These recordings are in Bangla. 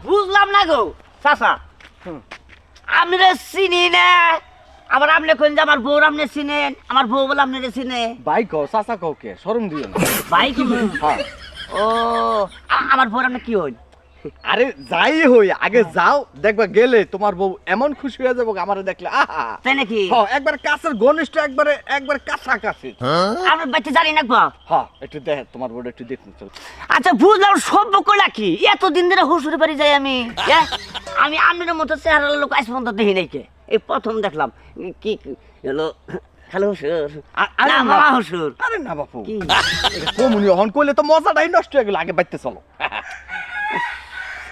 বুঝলাম না গো চাচা আপনি চিনি না আবার আপনি কোন যে আমার বউ আপনি চিনেন আমার বউ বলে আপনি চিনে ভাই কও চাচা কও কে শরম দিও না ভাই কি হ্যাঁ ও আমার বউ আপনি কি হইল আরে যাই হই আগে যাও দেখবা গেলে তোমার বউ এমন খুশি হয়ে যাবো আমারে দেখলে আহা তাই নাকি হ্যাঁ একবার কাছের ঘনিষ্ঠ একবার কাছাকাছি আমার বাচ্চা জানি না গো হ্যাঁ একটু দেখ তোমার বউ একটু দেখুন চল আচ্ছা বুঝলাম সভ্য কইলা কি এতদিন ধরে হুসুরে বাড়ি যাই আমি আমি আপনার মতো চেহারার লোক আজ পর্যন্ত দেখি নাই কে এই প্রথম দেখলাম কি হলো হ্যালো হুসুর না মামা হুসুর আরে না বাপু কমুনি হন কইলে তো মজাটাই নষ্ট হয়ে গেল আগে বাইতে চলো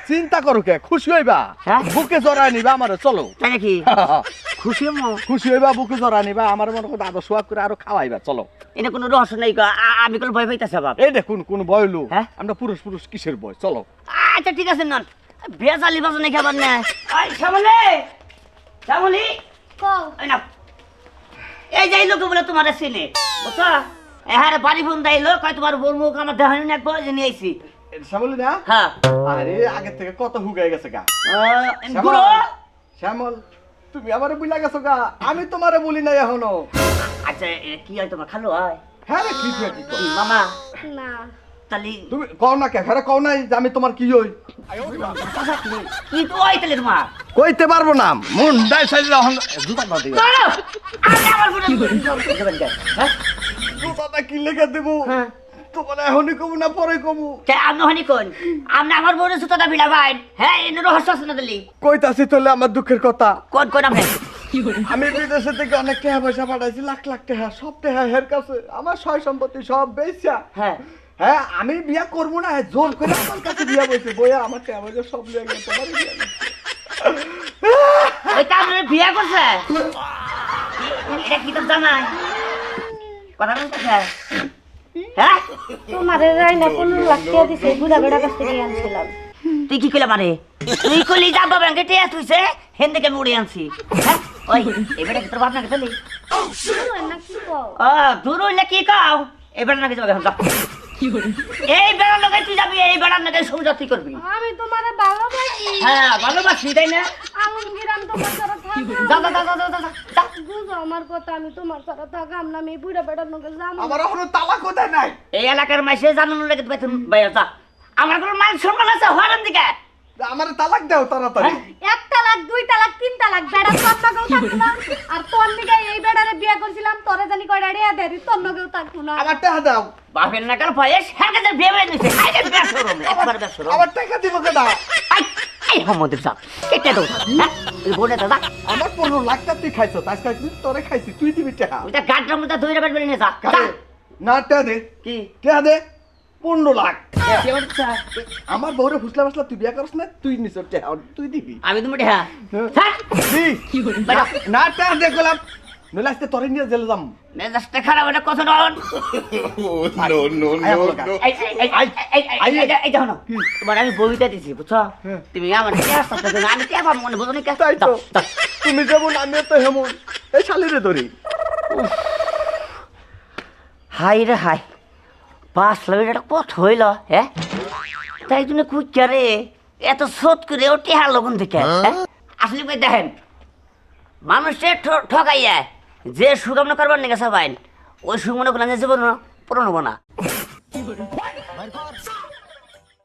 চিন্তা করো কে খুশি হইবা বুকে জড়ায় নিবা আমারে চলো তাই নাকি খুশি খুশি হইবা বুকে জড়ায় নিবা আমার মনে করো আদর সোয়াব করে আরো খাওয়াইবা চলো এটা কোনো রহস্য নাই আমি কোনো ভয় পাইতেছি বাপ এই দেখুন কোন ভয় লো হ্যাঁ আমরা পুরুষ পুরুষ কিসের ভয় চলো আচ্ছা ঠিক আছে নন ভেজালি বাজনে খাবার না এই শ্যামলি শ্যামলি কও এই না এই যাই লোক বলে তোমার চিনে বুঝছো হ্যাঁ বাড়ি ফোন দাইলো কয় তোমার বোর মুখ আমার দেখানি না একবার নিয়ে আইছি শ্যামলি না হ্যাঁ আরে আগে থেকে কত হুগাই গেছে গা গুরু শ্যামল তুমি আমারে বুইলা গেছো গা আমি তোমারে বলি নাই এখনো আচ্ছা কি হয় তোমার খালো হয় হ্যাঁ রে কি তুই কি কর মামা না তালি তুমি কও না কে ফেরে কও নাই যে আমি তোমার কি হই কি তো হয় তাহলে তোমার কইতে পারবো না মন দাই সাইলা হন জুতা না দিবা আমি আমার বলে হ্যাঁ জুতাটা কি লেখা দেব হ্যাঁ তোমার এখনই কমু না পরে কমু কে আমি হনি কোন আমি আমার বউরে সুতাটা বিলা ভাই হ্যাঁ এনে রহস্য আছে না দিলি কইতাছি তাহলে আমার দুঃখের কথা কোন কোন আপনি আমি বিদেশে থেকে অনেক টাকা পয়সা পাঠাইছি লাখ লাখ টাকা সব টাকা হের কাছে আমার সয় সম্পত্তি সব বেচা হ্যাঁ হ্যাঁ আমি বিয়া করবো না জোর করে আমার কাছে বিয়া বলছে বইয়া আমার টাকা পয়সা সব লিয়ে গেছে তোমার বিয়া ওই তা আপনি বিয়া করছে এটা কি তোর জানাই কথা বলতে হ্যাঁ তোমারে রাইনা 15 লাখ টাকা দিছে বুড়া বেড়া কাছ থেকে আনছিলাম তুই কি কইলা মানে তুই কইলি যাবা ব্যাংকে টিয়া তুইছে হেন থেকে মুড়ি আনছি হ্যাঁ ওই এবারে তোর বাপ নাকি চলি না কি কও দূর হইলে কি কাও এবারে নাকি যাবে এখন যা এই বেড়ার লগে তুই যাবি এই বেড়ার নাকি সমঝোতা করবি আমি তোমারে ভালোবাসি হ্যাঁ ভালোবাসি তাই না আলমগীর আমি তোমার সাথে থাকি যা যা যা যা যা বুঝো আমার কথা আমি তোমার সাথে থাকাম না আমি বুড়া বেড়ার লগে যাম আমার এখনো তালাক কোথায় নাই এই এলাকার মাইসে জানানোর লাগে বেতন বাইরে যা আমার কোনো মান সম্মান আছে হরান দিকে আমার তালাক দাও তাড়াতাড়ি এক তালাক দুই তালাক তিন তালাক বেড়া তোর লগেও থাকবো না আর তোর নিকে এই বেড়ারে বিয়ে করছিলাম তোরে জানি কয়টা রেয়া দেরি তোর লগেও থাকবো না আমার টাকা দাও বাপের নাকাল পায়ে সারকাতে বিয়ে হয়ে নিছে আইরে বেসরম একবার বেসরম আমার টাকা দিব কেডা এই হামদের সাথ কেটে দাও হ্যাঁ এই বলে দাদা আমার 15 লাখ টাকা তুই খাইছো আজকে তুই তোরে খাইছি তুই দিবি টাকা ওইটা গাড্ডার মধ্যে ধইরা বের বের নিয়ে যা না টাকা দে কি টাকা দে 15 লাখ আমি আমার বউরে ফুসলা ফুসলা তুই বিয়া করছ না তুই নিছ টাকা তুই দিবি তুমি হ্যাঁ দি না টাকা দে গোলাপ নইলে আজকে তোরে নিয়ে জেলে যাম মেজাজটা খারাপ এটা কথা নন এই দেখো না তোমার আমি বইটা দিছি বুঝছো তুমি আমার আমি কে পাবো মনে বুঝো না তাই তো তুমি যেমন আমি তো হেমন এই শালিরে ধরি হাই রে হাই 5 লাখ এটা কত হইল হ্যাঁ তাই জন্য কুচারে এত শোধ করে ও টেহার লগন থেকে আসলে ভাই দেখেন মানুষের ঠকাইয়া যে সুখ আমরা করবার নিয়ে গেছে ভাই ওই সুখ মনে করলাম যে জীবন পূরণ হবো না